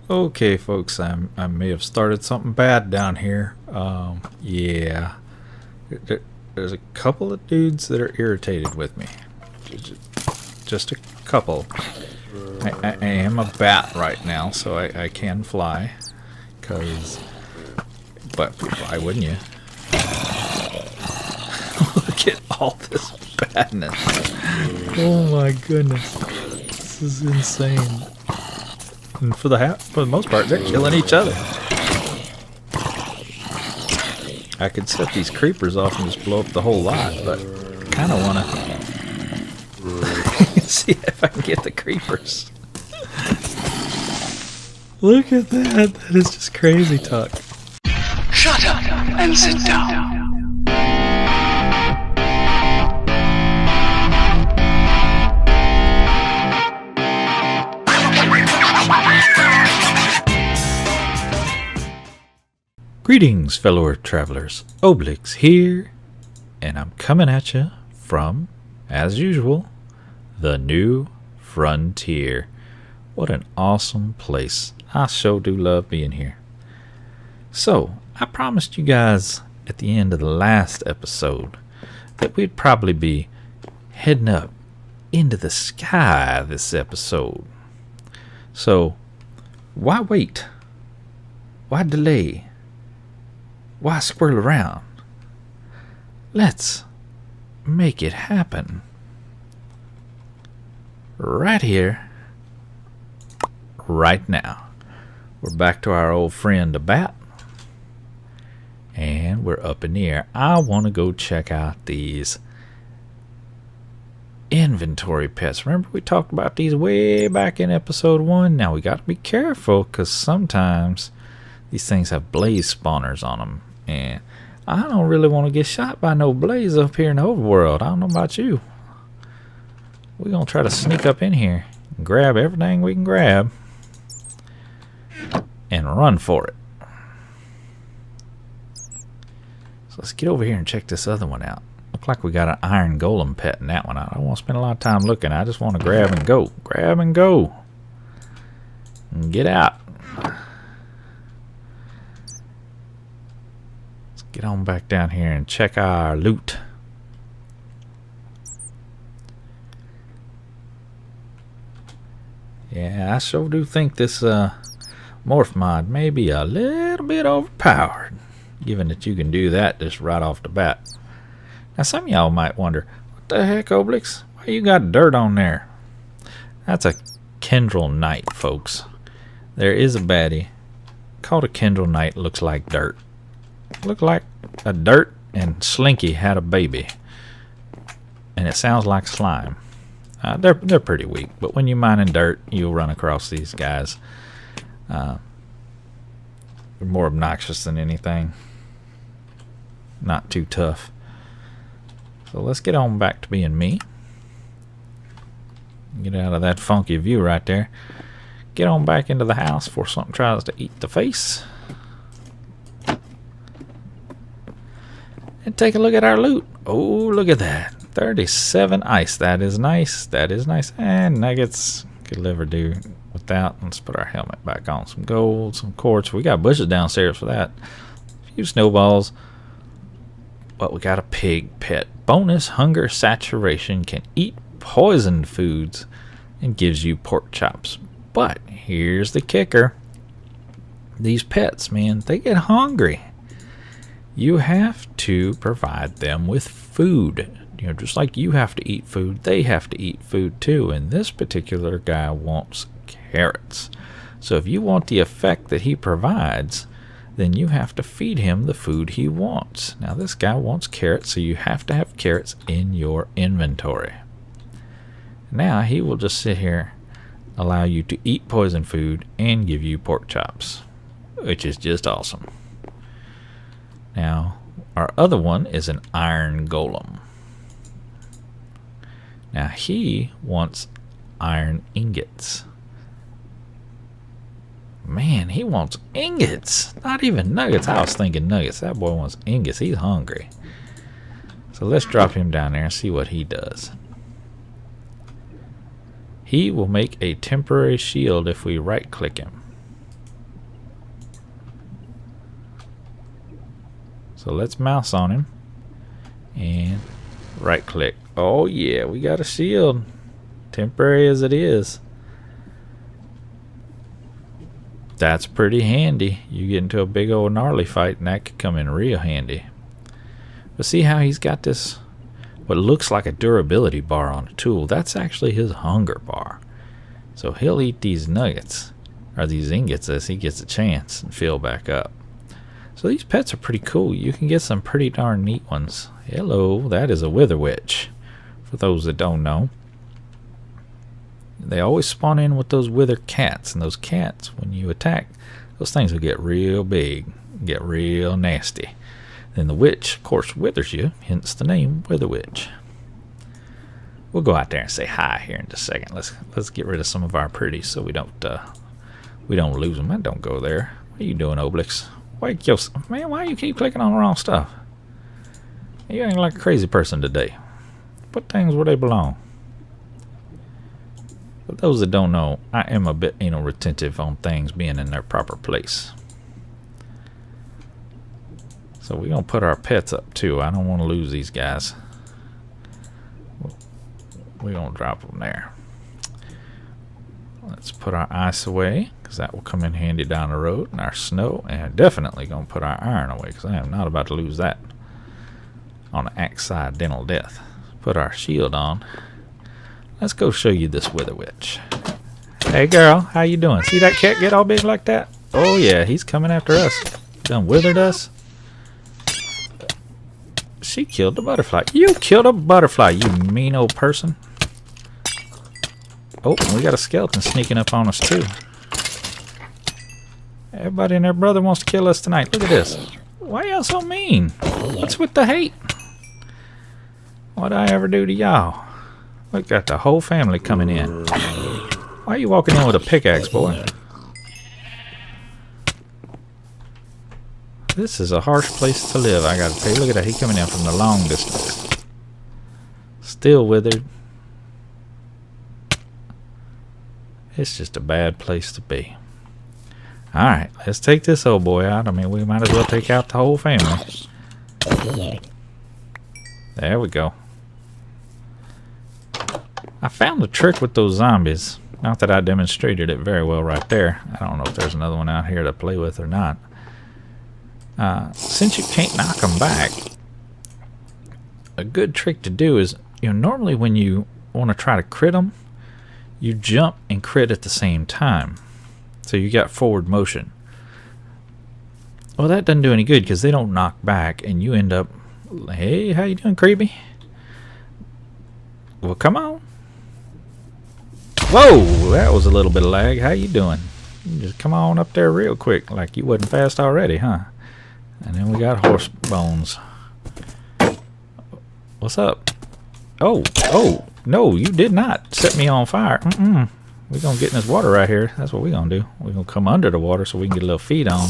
Okay, folks, I may have started something bad down here. Yeah, there's a couple of dudes that are irritated with me. Just a couple. I am a bat right now, so I can fly. But why wouldn't you? Look at all this badness. Oh my goodness, this is insane. And for the most part, they're killing each other. I could set these creepers off and just blow up the whole lot, but I kind of want to see if I can get the creepers. Look at that. That is just crazy talk. Shut up and sit down. Greetings, fellow travelers. Oblyx here, and I'm coming at you from, as usual, the New Frontier. What an awesome place. I sure do love being here. So, I promised you guys at the end of the last episode that we'd probably be heading up into the sky this episode. So, why wait? Why delay? Why squirrel around? Let's make it happen. Right here, right now. We're back to our old friend the bat. And we're up in the air. I want to go check out these inventory pets. Remember we talked about these way back in episode 1? Now we got to be careful because sometimes these things have blaze spawners on them. And I don't really want to get shot by no blaze up here in the overworld. I don't know about you. We're going to try to sneak up in here and grab everything we can grab and run for it. So let's get over here and check this other one out. Look like we got an iron golem pet in that one. I don't want to spend a lot of time looking. I just want to grab and go. Grab and go. And get out. Get on back down here and check our loot. Yeah, I sure do think this morph mod may be a little bit overpowered, given that you can do that just right off the bat. Now some of y'all might wonder, what the heck, Oblyx? Why you got dirt on there? That's a Kindrel Knight, folks. There is a baddie called a Kindrel Knight. Looks like dirt. Look like a dirt and Slinky had a baby, and it sounds like slime. They're pretty weak, but when you mine in dirt, you'll run across these guys. They're more obnoxious than anything. Not too tough. So let's get on back to being me. Get out of that funky view right there. Get on back into the house before something tries to eat the face. And take a look at our loot. Oh, look at that. 37 ice. That is nice. That is nice. And nuggets. Could ever do without. Let's put our helmet back on. Some gold, some quartz. We got bushes downstairs for that. A few snowballs. But we got a pig pet. Bonus hunger saturation. Can eat poisoned foods and gives you pork chops. But here's the kicker. These pets, man, they get hungry. You have to provide them with food. You know, just like you have to eat food, they have to eat food too. And this particular guy wants carrots. So if you want the effect that he provides, then you have to feed him the food he wants. Now this guy wants carrots, so you have to have carrots in your inventory. Now he will just sit here, allow you to eat poison food, and give you pork chops, which is just awesome. Now, our other one is an iron golem. Now, he wants iron ingots. Man, he wants ingots. Not even nuggets. I was thinking nuggets. That boy wants ingots. He's hungry. So let's drop him down there and see what he does. He will make a temporary shield if we right-click him. So let's mouse on him and right click. Oh yeah, we got a shield, temporary as it is. That's pretty handy. You get into a big old gnarly fight and that could come in real handy. But see how he's got this, what looks like a durability bar on a tool? That's actually his hunger bar. So he'll eat these nuggets, or these ingots, as he gets a chance and fill back up. So these pets are pretty cool. You can get some pretty darn neat ones. Hello, that is a wither witch. For those that don't know, they always spawn in with those wither cats, and those cats, when you attack, those things will get real big, get real nasty. Then the witch, of course, withers you, hence the name Wither Witch. We'll go out there and say hi here in just a second. Let's get rid of some of our pretties so we don't lose them. Don't go there. What are you doing, Oblyx? Man, why you keep clicking on the wrong stuff? You ain't like a crazy person today. Put things where they belong. For those that don't know, I am a bit anal retentive on things being in their proper place. So we're going to put our pets up too. I don't want to lose these guys. We're going to drop them there. Let's put our ice away, because that will come in handy down the road. And our snow. And definitely going to put our iron away, because I am not about to lose that on an accidental death. Put our shield on. Let's go show you this Wither Witch. Hey girl, how you doing? See that cat get all big like that? Oh yeah, he's coming after us. Done withered us. She killed the butterfly. You killed a butterfly, you mean old person. Oh, we got a skeleton sneaking up on us too. Everybody and their brother wants to kill us tonight. Look at this. Why y'all so mean? What's with the hate? What'd I ever do to y'all? Look, got the whole family coming in. Why are you walking in with a pickaxe, boy? This is a harsh place to live, I gotta tell you. Look at that, he coming in from the long distance. Still withered. It's just a bad place to be. Alright, let's take this old boy out. I mean, we might as well take out the whole family. There we go. I found the trick with those zombies. Not that I demonstrated it very well right there. I don't know if there's another one out here to play with or not. Since you can't knock them back, a good trick to do is, normally when you want to try to crit them, you jump and crit at the same time. So you got forward motion. Well, that doesn't do any good because they don't knock back and you end up, hey, how you doing, creepy? Well, come on. Whoa, that was a little bit of lag. How you doing? You just come on up there real quick, like you wasn't fast already, huh? And then we got horse bones. What's up? Oh, no, you did not set me on fire. We're gonna get in this water right here. That's what we're gonna do. We're gonna come under the water so we can get a little feed on.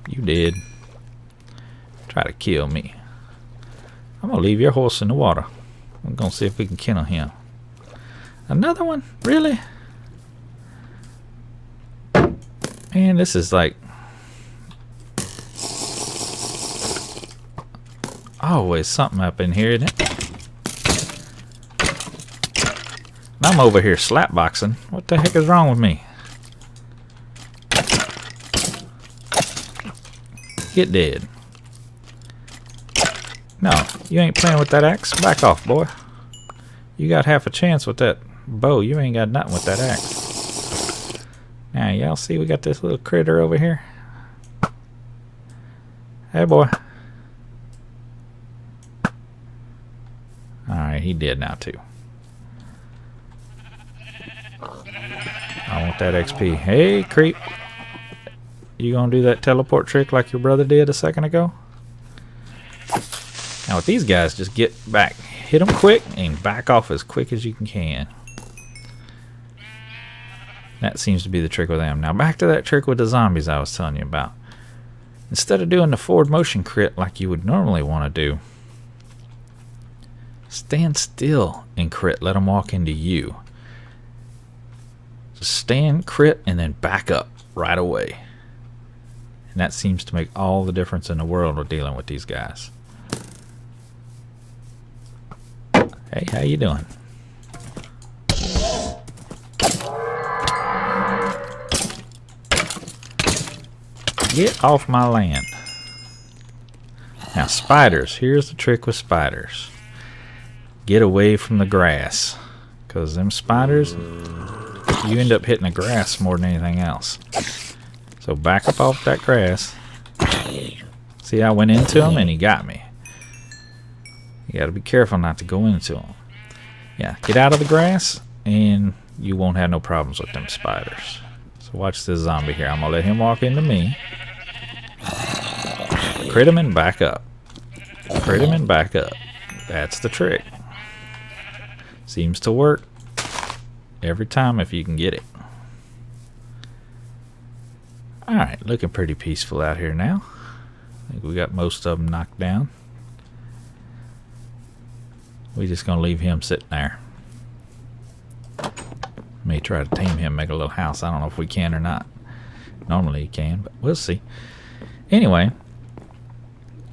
You did. Try to kill me. I'm gonna leave your horse in the water. I'm gonna see if we can kill him. Another one? Really? Man, this is like always something up in here, isn't it? And I'm over here slapboxing. What the heck is wrong with me? Get dead. No, you ain't playing with that axe. Back off, boy. You got half a chance with that bow. You ain't got nothing with that axe. Now, y'all see we got this little critter over here? Hey, boy. Alright, he dead now, too. I want that XP. Hey, creep. You gonna do that teleport trick like your brother did a second ago? Now with these guys, just get back. Hit them quick and back off as quick as you can. That seems to be the trick with them. Now back to that trick with the zombies I was telling you about. Instead of doing the forward motion crit like you would normally want to do, stand still and crit. Let them walk into you. Just stand, crit, and then back up right away. And that seems to make all the difference in the world with dealing with these guys. Hey, how you doing? Get off my land. Now spiders, here's the trick with spiders. Get away from the grass. Because them spiders, you end up hitting the grass more than anything else. So back up off that grass. See, I went into him and he got me. You gotta be careful not to go into them. Yeah, get out of the grass and you won't have no problems with them spiders. So watch this zombie here. I'm gonna let him walk into me. Crit him and back up. Crit him and back up. That's the trick. Seems to work every time if you can get it. Alright, looking pretty peaceful out here now. I think we got most of them knocked down. We're just going to leave him sitting there. May try to tame him, make a little house. I don't know if we can or not. Normally you can, but we'll see. Anyway,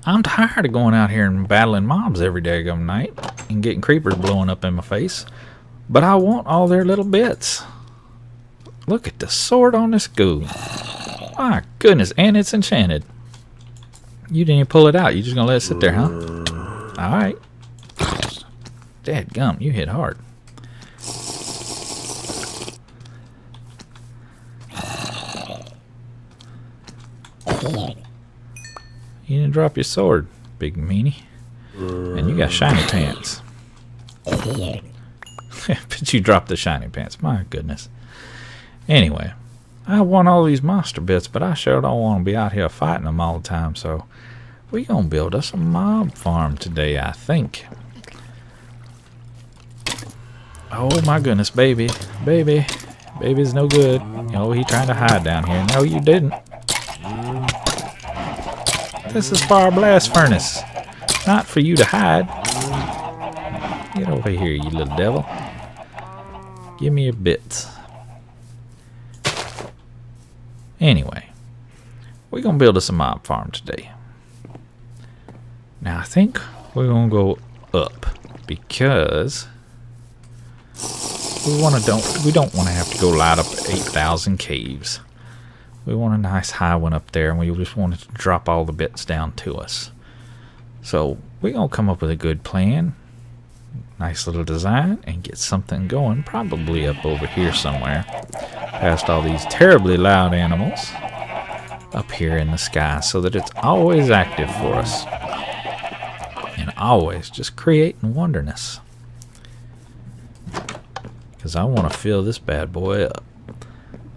I'm tired of going out here and battling mobs every daggum night and getting creepers blowing up in my face. But I want all their little bits. Look at the sword on this goo. My goodness, and it's enchanted. You didn't even pull it out. You just going to let it sit there, huh? Alright. Dadgum, you hit hard. You didn't drop your sword, big meanie. And you got shiny pants. But you dropped the shiny pants. My goodness. Anyway, I want all these monster bits, but I sure don't want to be out here fighting them all the time. So we're going to build us a mob farm today, I think. Oh my goodness, baby. Baby. Baby's no good. Oh, he trying to hide down here. No, you didn't. This is for our blast furnace. Not for you to hide. Get over here, you little devil. Give me your bits. Anyway, we're going to build us a mob farm today. Now, I think we're going to go up because we don't want to have to go light up 8,000 caves. We want a nice high one up there, and we just want it to drop all the bits down to us. So we're going to come up with a good plan, nice little design, and get something going, probably up over here somewhere, past all these terribly loud animals, up here in the sky, so that it's always active for us, and always just creating wonderness. Because I want to fill this bad boy up.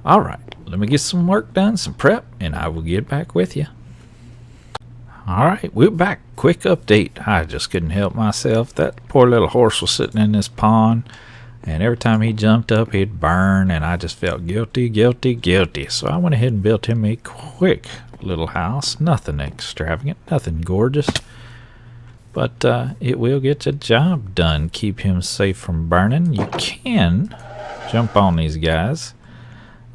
Alright, let me get some work done, some prep, and I will get back with you. Alright, we're back. Quick update. I just couldn't help myself. That poor little horse was sitting in this pond, and every time he jumped up, he'd burn, and I just felt guilty, guilty, guilty. So I went ahead and built him a quick little house. Nothing extravagant, nothing gorgeous. But it will get the job done. Keep him safe from burning. You can jump on these guys.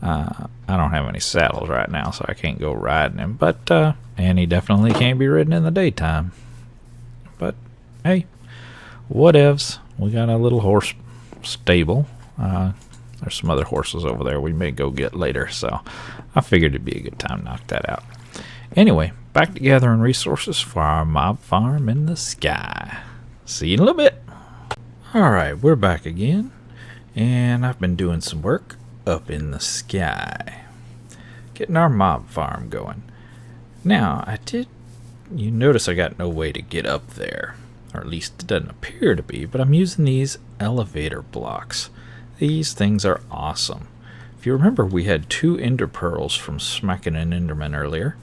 I don't have any saddles right now, so I can't go riding him. But and he definitely can't be ridden in the daytime. But hey, whatevs. We got a little horse stable. There's some other horses over there we may go get later, so I figured it'd be a good time to knock that out. Anyway, back to gathering resources for our mob farm in the sky. See you in a little bit. Alright, we're back again, and I've been doing some work up in the sky, getting our mob farm going. Now, you notice I got no way to get up there, or at least it doesn't appear to be, but I'm using these elevator blocks. These things are awesome. If you remember, we had 2 ender pearls from smacking an enderman earlier.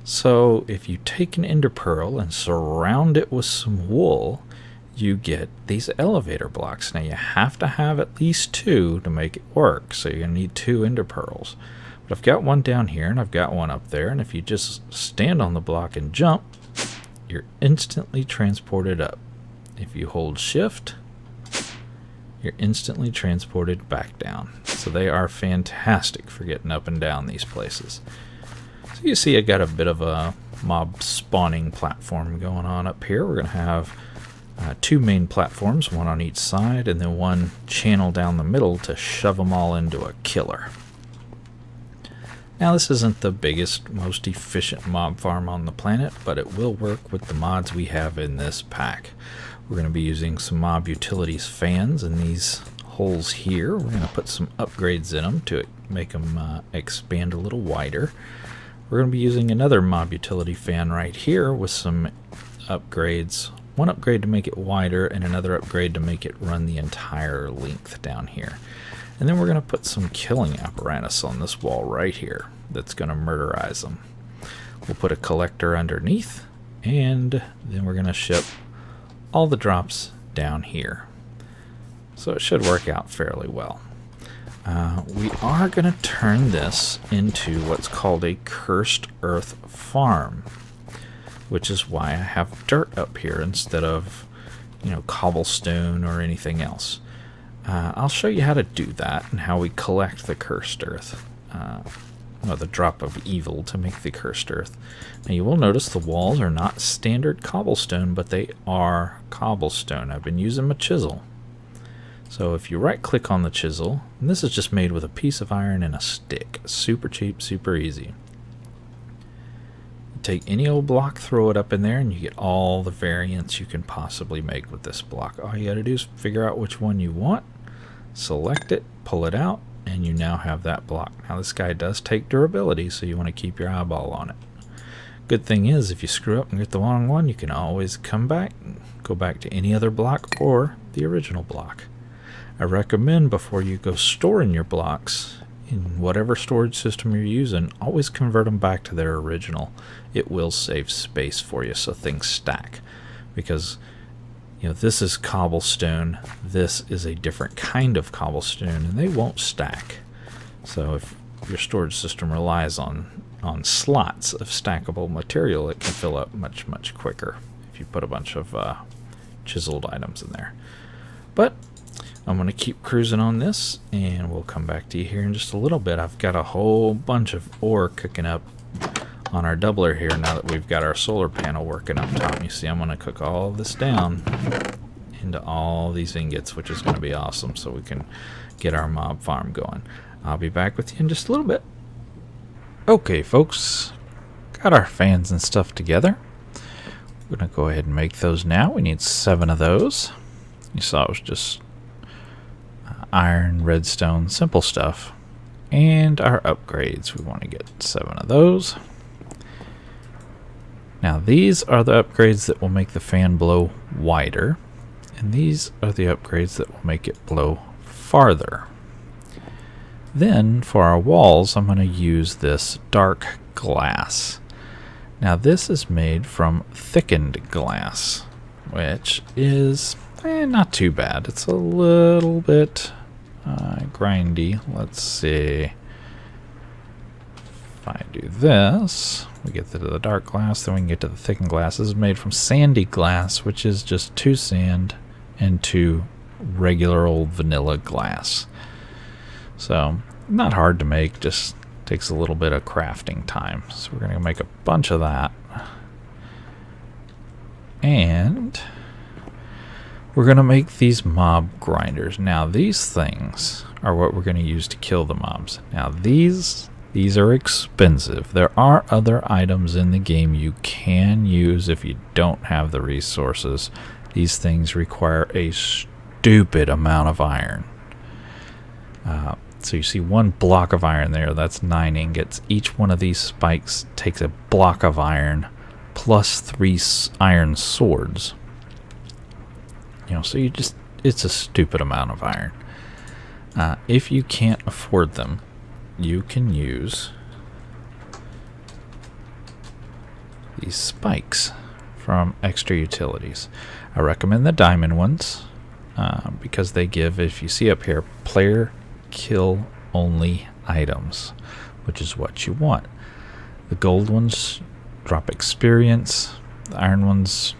So if you take an ender pearl and surround it with some wool, you get these elevator blocks. Now you have to have at least 2 to make it work, so you're going to need 2 ender pearls. But I've got one down here and I've got one up there, and if you just stand on the block and jump, you're instantly transported up. If you hold shift, you're instantly transported back down. So they are fantastic for getting up and down these places. So you see I got a bit of a mob spawning platform going on up here. We're going to have two main platforms, one on each side, and then one channel down the middle to shove them all into a killer. Now this isn't the biggest, most efficient mob farm on the planet, but it will work with the mods we have in this pack. We're going to be using some mob utilities fans in these holes here. We're going to put some upgrades in them to make them expand a little wider. We're going to be using another mob utility fan right here with some upgrades. One upgrade to make it wider and another upgrade to make it run the entire length down here. And then we're going to put some killing apparatus on this wall right here that's going to murderize them. We'll put a collector underneath, and then we're going to ship all the drops down here. So it should work out fairly well. We are going to turn this into what's called a cursed earth farm, which is why I have dirt up here instead of, cobblestone or anything else. I'll show you how to do that and how we collect the cursed earth, or the drop of evil to make the cursed earth. Now you will notice the walls are not standard cobblestone, but they are cobblestone. I've been using my chisel. So if you right click on the chisel, and this is just made with a piece of iron and a stick, super cheap, super easy. Take any old block, throw it up in there, and you get all the variants you can possibly make with this block. All you gotta do is figure out which one you want, select it, pull it out, and you now have that block. Now this guy does take durability, so you want to keep your eyeball on it. Good thing is, if you screw up and get the wrong one, you can always come back, go back to any other block or the original block. I recommend before you go storing your blocks in whatever storage system you're using, always convert them back to their original. It will save space for you so things stack. Because this is cobblestone, this is a different kind of cobblestone, and they won't stack. So if your storage system relies on slots of stackable material, it can fill up much, much quicker if you put a bunch of chiseled items in there. But I'm going to keep cruising on this, and we'll come back to you here in just a little bit. I've got a whole bunch of ore cooking up on our doubler here now that we've got our solar panel working up top. You see I'm going to cook all this down into all these ingots, which is going to be awesome, so we can get our mob farm going. I'll be back with you in just a little bit. Okay, folks, got our fans and stuff together. We're going to go ahead and make those now. We need 7 of those. You saw it was just iron, redstone, simple stuff. And our upgrades, we want to get 7 of those. Now these are the upgrades that will make the fan blow wider, and these are the upgrades that will make it blow farther. Then for our walls, I'm going to use this dark glass. Now this is made from thickened glass, which is not too bad. It's a little bit grindy. Let's see. If I do this, we get to the dark glass, then we can get to the thickened glass. This is made from sandy glass, which is just 2 sand and 2 regular old vanilla glass. So not hard to make, just takes a little bit of crafting time. So we're going to make a bunch of that. And we're going to make these mob grinders. Now these things are what we're going to use to kill the mobs. Now these are expensive. There are other items in the game you can use if you don't have the resources. These things require a stupid amount of iron. So you see 1 block of iron there, that's 9 ingots. Each one of these spikes takes a block of iron plus 3 iron swords. So it's a stupid amount of iron. If you can't afford them, you can use these spikes from Extra Utilities. I recommend the diamond ones because they give, if you see up here, player kill only items, which is what you want. The gold ones drop experience, the iron ones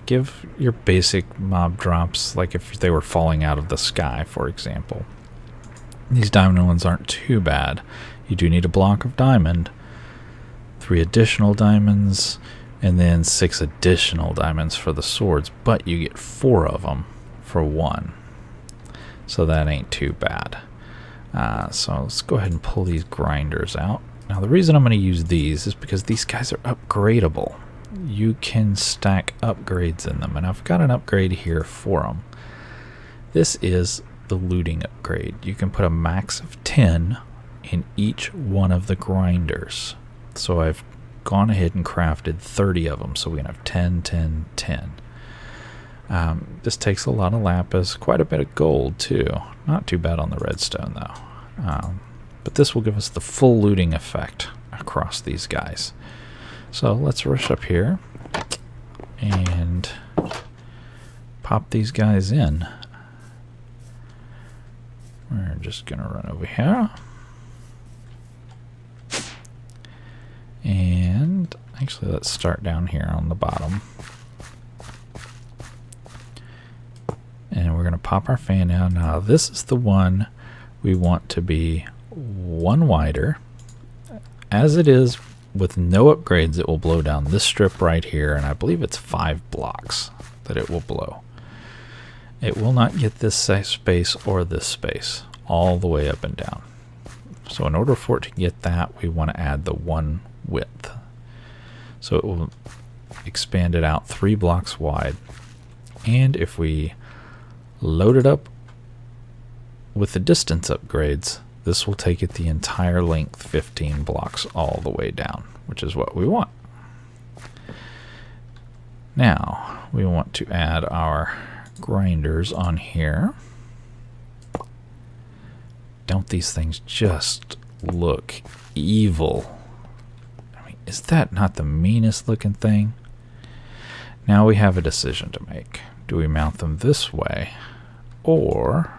Give your basic mob drops, like if they were falling out of the sky, for example. These diamond ones aren't too bad. You do need a block of diamond, 3 additional diamonds, and then 6 additional diamonds for the swords, but you get 4 of them for 1. So that ain't too bad. So let's go ahead and pull these grinders out. Now the reason I'm going to use these is because these guys are upgradable. You can stack upgrades in them, and I've got an upgrade here for them. This is the looting upgrade. You can put a max of 10 in each one of the grinders. So I've gone ahead and crafted 30 of them, so we can have 10, 10, 10. This takes a lot of lapis, quite a bit of gold too. Not too bad on the redstone though. But this will give us the full looting effect across these guys. So let's rush up here and pop these guys in. We're just gonna run over here. And actually let's start down here on the bottom. And we're gonna pop our fan out. Now this is the one we want to be 1 wider. As it is, with no upgrades, it will blow down this strip right here, and I believe it's 5 blocks that it will blow. It will not get this space or this space all the way up and down. So in order for it to get that, we want to add the 1 width. So it will expand it out 3 blocks wide. And if we load it up with the distance upgrades, this will take it the entire length, 15 blocks all the way down, which is what we want. Now, we want to add our grinders on here. Don't these things just look evil? I mean, is that not the meanest looking thing? Now we have a decision to make. Do we mount them this way, or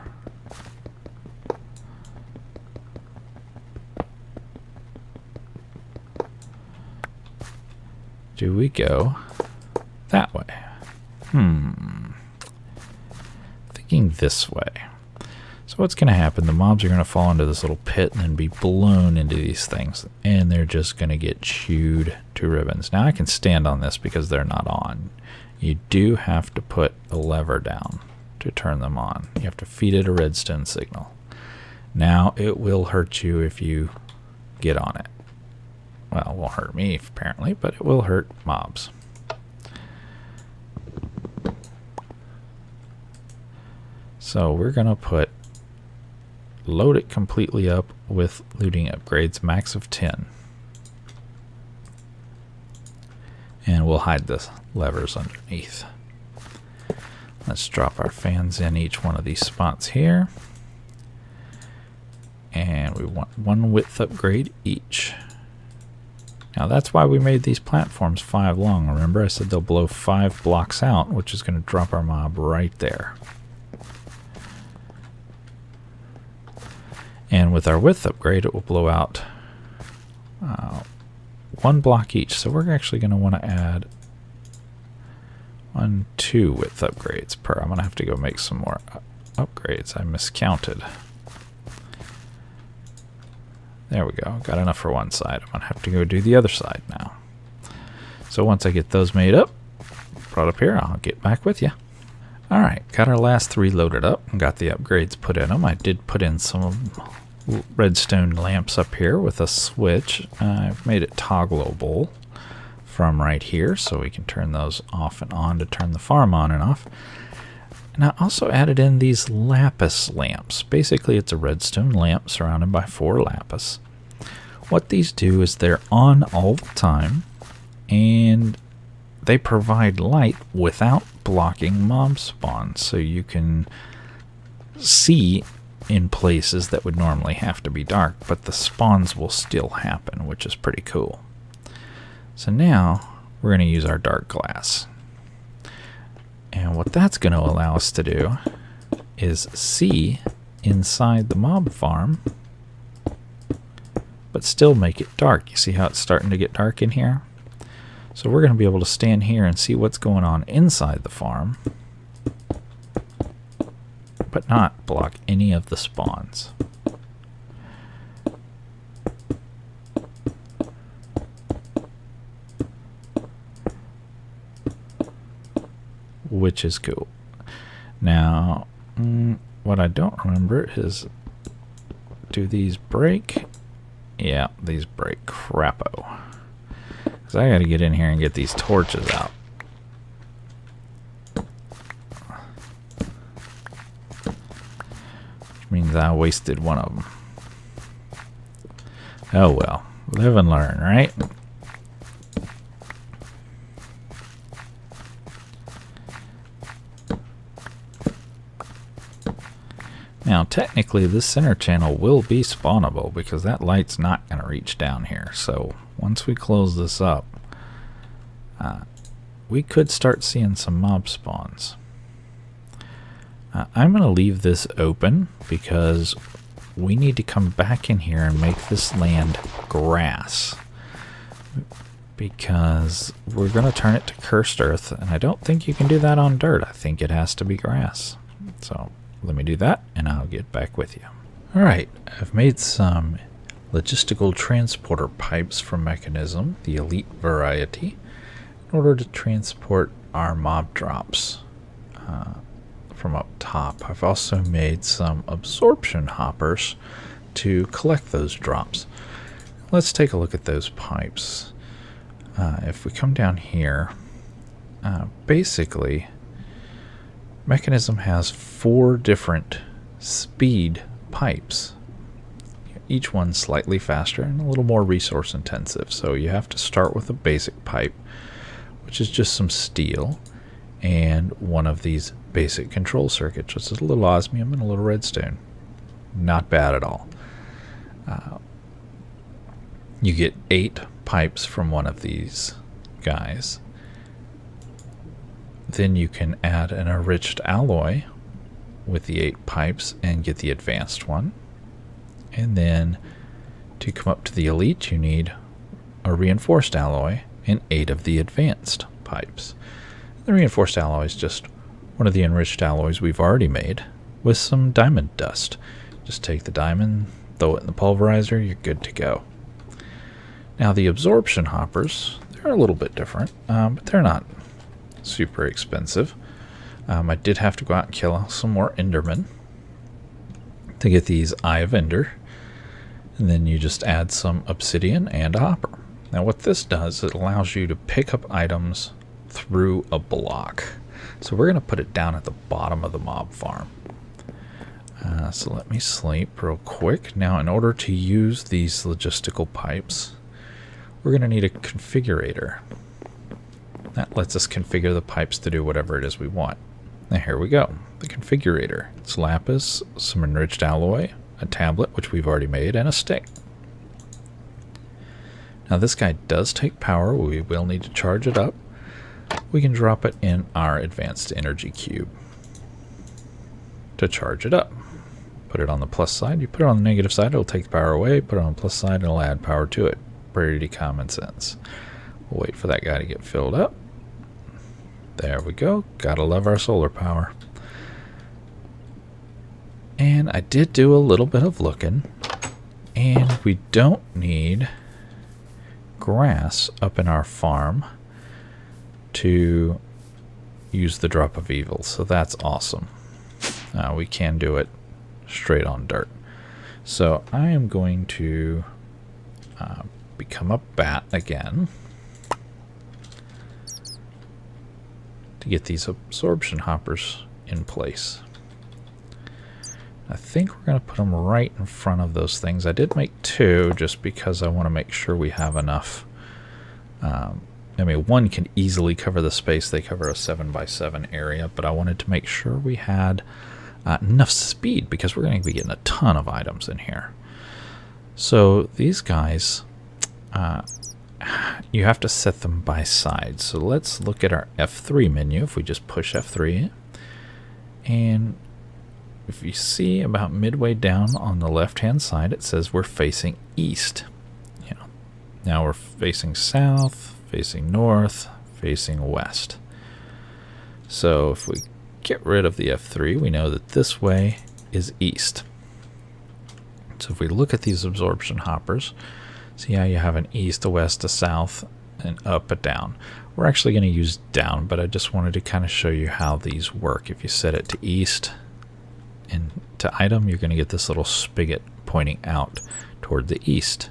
do we go that way? Thinking this way. So what's going to happen, the mobs are going to fall into this little pit and then be blown into these things, and they're just going to get chewed to ribbons. Now I can stand on this because they're not on. You do have to put a lever down to turn them on. You have to feed it a redstone signal. Now it will hurt you if you get on it. Well, it won't hurt me apparently, but it will hurt mobs. So we're going to load it completely up with looting upgrades, max of 10. And we'll hide the levers underneath. Let's drop our fans in each one of these spots here. And we want 1 width upgrade each. Now that's why we made these platforms 5 long. Remember I said they'll blow 5 blocks out, which is going to drop our mob right there. And with our width upgrade, it will blow out 1 block each. So we're actually going to want to add 1, 2 width upgrades per. I'm going to have to go make some more upgrades. I miscounted. There we go. Got enough for one side. I'm going to have to go do the other side now. So once I get those made up, brought up here, I'll get back with you. Alright, got our last 3 loaded up and got the upgrades put in them. I did put in some redstone lamps up here with a switch. I've made it toggleable from right here, so we can turn those off and on to turn the farm on and off. And I also added in these lapis lamps. Basically, it's a redstone lamp surrounded by 4 lapis. What these do is they're on all the time, and they provide light without blocking mob spawn, so you can see in places that would normally have to be dark, but the spawns will still happen, which is pretty cool. So now we're going to use our dark glass. And what that's going to allow us to do is see inside the mob farm, but still make it dark. You see how it's starting to get dark in here? So we're going to be able to stand here and see what's going on inside the farm, but not block any of the spawns. Which is cool. Now, what I don't remember is, do these break? Yeah, these break. Crapo. Because I got to get in here and get these torches out. Which means I wasted one of them. Oh well. Live and learn, right? Now, technically, this center channel will be spawnable because that light's not going to reach down here. So, once we close this up, we could start seeing some mob spawns. I'm going to leave this open because we need to come back in here and make this land grass. Because we're going to turn it to cursed earth, and I don't think you can do that on dirt. I think it has to be grass. So, let me do that, and I'll get back with you. Alright, I've made some logistical transporter pipes from Mekanism, the elite variety, in order to transport our mob drops from up top. I've also made some absorption hoppers to collect those drops. Let's take a look at those pipes. If we come down here, basically, Mekanism has 4 different speed pipes, each one slightly faster and a little more resource intensive. So you have to start with a basic pipe, which is just some steel and one of these basic control circuits, which is a little osmium and a little redstone. Not bad at all. You get 8 pipes from one of these guys. Then you can add an enriched alloy with the 8 pipes and get the advanced one. And then to come up to the elite, you need a reinforced alloy and 8 of the advanced pipes. The reinforced alloy is just one of the enriched alloys we've already made with some diamond dust. Just take the diamond, throw it in the pulverizer, you're good to go. Now the absorption hoppers, they're a little bit different, but they're not super expensive. I did have to go out and kill some more Endermen to get these Eye of Ender, and then you just add some obsidian and a hopper. Now what this does, it allows you to pick up items through a block. So we're going to put it down at the bottom of the mob farm. So let me sleep real quick. Now in order to use these logistical pipes, we're going to need a configurator. That lets us configure the pipes to do whatever it is we want. Now here we go. The configurator. It's lapis, some enriched alloy, a tablet, which we've already made, and a stick. Now this guy does take power. We will need to charge it up. We can drop it in our advanced energy cube to charge it up. Put it on the plus side. You put it on the negative side, it'll take the power away. Put it on the plus side, it'll add power to it. Pretty common sense. We'll wait for that guy to get filled up. There we go. Gotta love our solar power. And I did do a little bit of looking, and we don't need grass up in our farm to use the drop of evil, so that's awesome. We can do it straight on dirt. So I am going to become a bat again to get these absorption hoppers in place. I think we're going to put them right in front of those things. I did make 2 just because I want to make sure we have enough. I mean, 1 can easily cover the space. They cover a 7x7 area, but I wanted to make sure we had enough speed because we're going to be getting a ton of items in here. So these guys, you have to set them by side. So let's look at our F3 menu. If we just push F3, and if you see about midway down on the left hand side, it says we're facing east. Now we're facing south, facing north, facing west. So if we get rid of the F3, we know that this way is east. So if we look at these absorption hoppers, see how you have an east, a west, a south, and up, a down. We're actually going to use down, but I just wanted to kind of show you how these work. If you set it to east and to item, you're going to get this little spigot pointing out toward the east.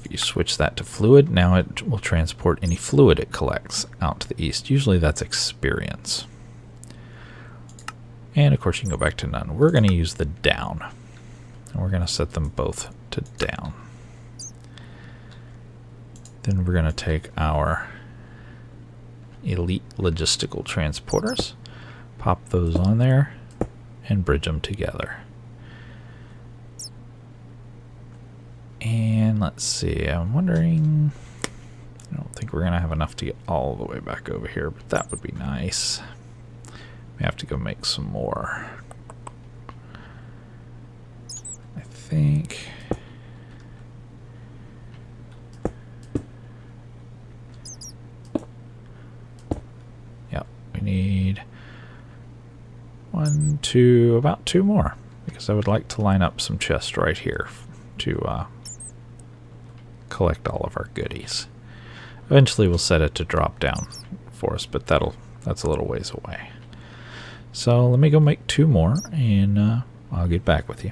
If you switch that to fluid, now it will transport any fluid it collects out to the east. Usually that's experience. And of course you can go back to none. We're going to use the down. And we're going to set them both to down. Then we're going to take our elite logistical transporters, pop those on there, and bridge them together. And let's see, I'm wondering, I don't think we're going to have enough to get all the way back over here, but that would be nice. We have to go make some more. I think. Yep, we need about two more, because I would like to line up some chests right here to collect all of our goodies. Eventually we'll set it to drop down for us, but that's a little ways away. So let me go make two more, and I'll get back with you.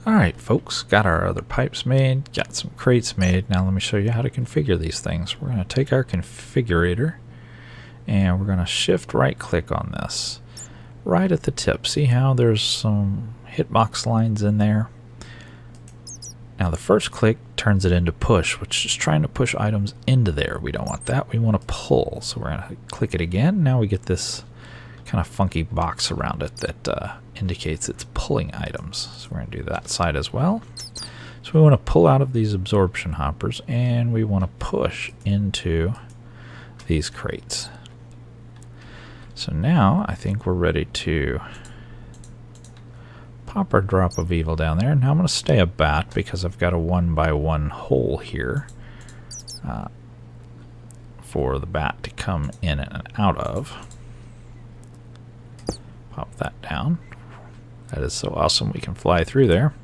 Alright folks, got our other pipes made, got some crates made. Now let me show you how to configure these things. We're going to take our configurator, and we're going to shift right click on this. Right at the tip, see how there's some hitbox lines in there? Now the first click turns it into push, which is trying to push items into there. We don't want that, we want to pull. So we're going to click it again. Now we get this kind of funky box around it that indicates it's pulling items. So we're going to do that side as well. So we want to pull out of these absorption hoppers, and we want to push into these crates. So now I think we're ready to pop our drop of evil down there. Now I'm going to stay a bat because I've got a 1x1 hole here for the bat to come in and out of. Pop that down. That is so awesome, we can fly through there.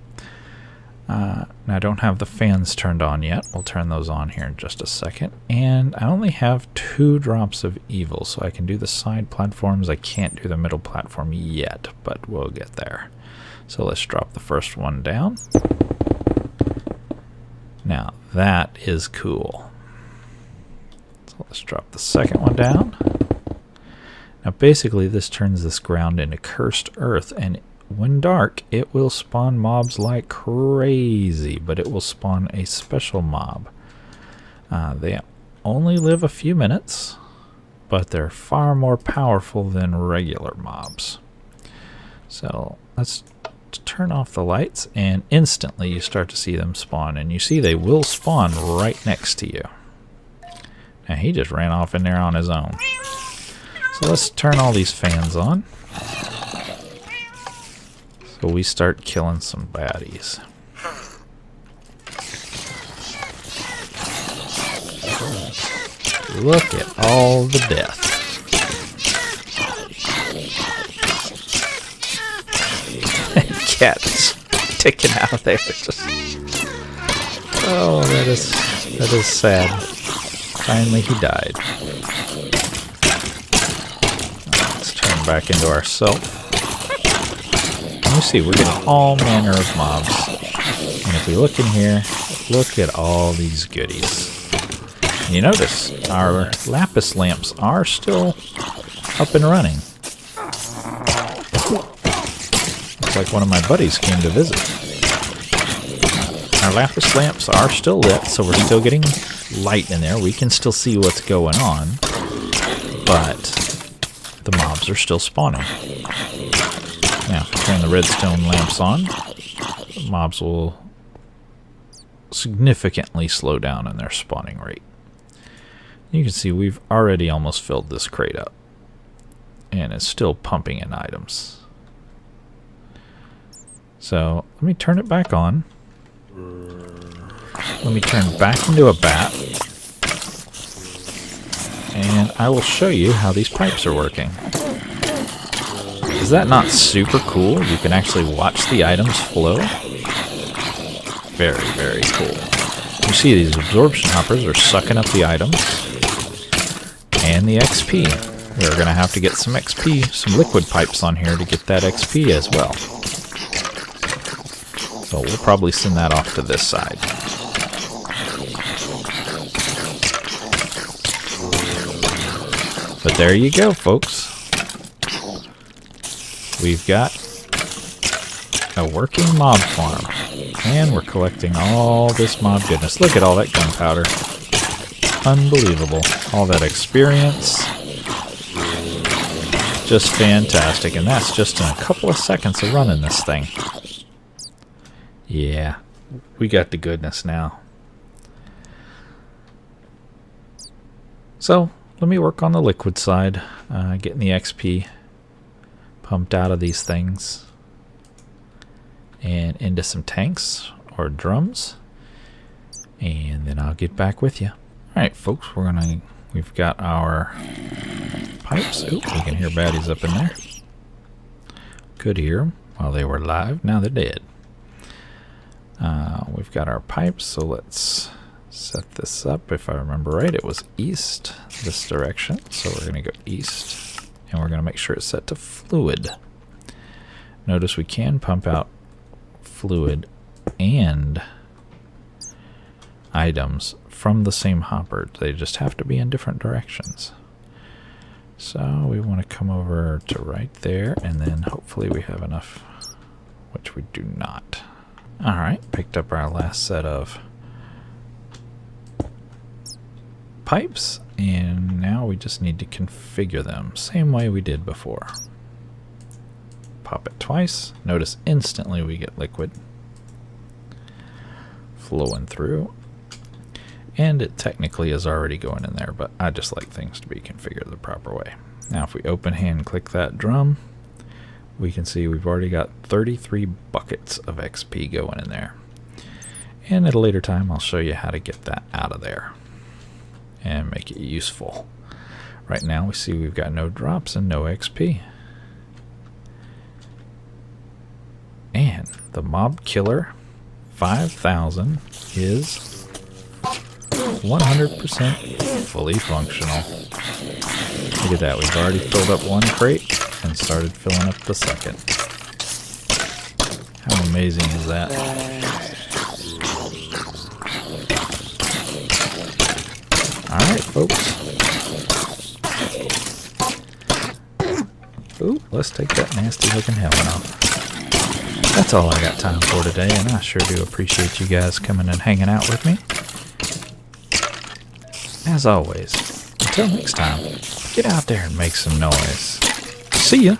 Now I don't have the fans turned on yet. We'll turn those on here in just a second. And I only have 2 drops of evil, so I can do the side platforms. I can't do the middle platform yet, but we'll get there. So let's drop the first one down. Now that is cool. So let's drop the second one down. Now basically this turns this ground into cursed earth, and when dark it will spawn mobs like crazy, but it will spawn a special mob. They only live a few minutes, but they're far more powerful than regular mobs. So let's turn off the lights, and instantly you start to see them spawn, and you see they will spawn right next to you. Now he just ran off in there on his own. So let's turn all these fans on. So we start killing some baddies. Look at all the death. Cat is ticking out there. Just, oh, that is sad. Finally he died. Let's turn back into ourselves. You see, we're getting all manner of mobs. And if we look in here, look at all these goodies. And you notice our lapis lamps are still up and running. Looks like one of my buddies came to visit. Our lapis lamps are still lit, so we're still getting light in there. We can still see what's going on, but the mobs are still spawning. Now, if we turn the redstone lamps on, the mobs will significantly slow down in their spawning rate. You can see we've already almost filled this crate up, and it's still pumping in items. So let me turn it back on. Let me turn back into a bat. and I will show you how these pipes are working. Is that not super cool? You can actually watch the items flow. Very, very cool. You see these absorption hoppers are sucking up the items and the XP. We're going to have to get some XP, some liquid pipes on here to get that XP as well. So we'll probably send that off to this side. But there you go, folks. We've got a working mob farm. And we're collecting all this mob goodness. Look at all that gunpowder. Unbelievable. All that experience. Just fantastic. And that's just in a couple of seconds of running this thing. Yeah. We got the goodness now. So, let me work on the liquid side. Getting the XP pumped out of these things and into some tanks or drums, and then I'll get back with you. Alright folks, we've got our pipes. Oop, we can hear baddies up in there. Could hear them while they were live, now they're dead. We've got our pipes, so let's set this up. If I remember right, it was east, this direction, so we're going to go east. And we're going to make sure it's set to fluid. Notice we can pump out fluid and items from the same hopper. They just have to be in different directions. So we want to come over to right there, and then hopefully we have enough, which we do not. Alright, picked up our last set of pipes. And now we just need to configure them, same way we did before. Pop it twice. Notice instantly we get liquid flowing through. And it technically is already going in there, but I just like things to be configured the proper way. Now if we open hand click that drum, we can see we've already got 33 buckets of XP going in there. And at a later time I'll show you how to get that out of there and make it useful. Right now we see we've got no drops and no XP. And the Mob Killer 5000 is 100% fully functional. Look at that, we've already filled up one crate and started filling up the second. How amazing is that? Alright, folks. Ooh, let's take that nasty looking helmet off. That's all I got time for today, and I sure do appreciate you guys coming and hanging out with me. As always, until next time, get out there and make some noise. See ya!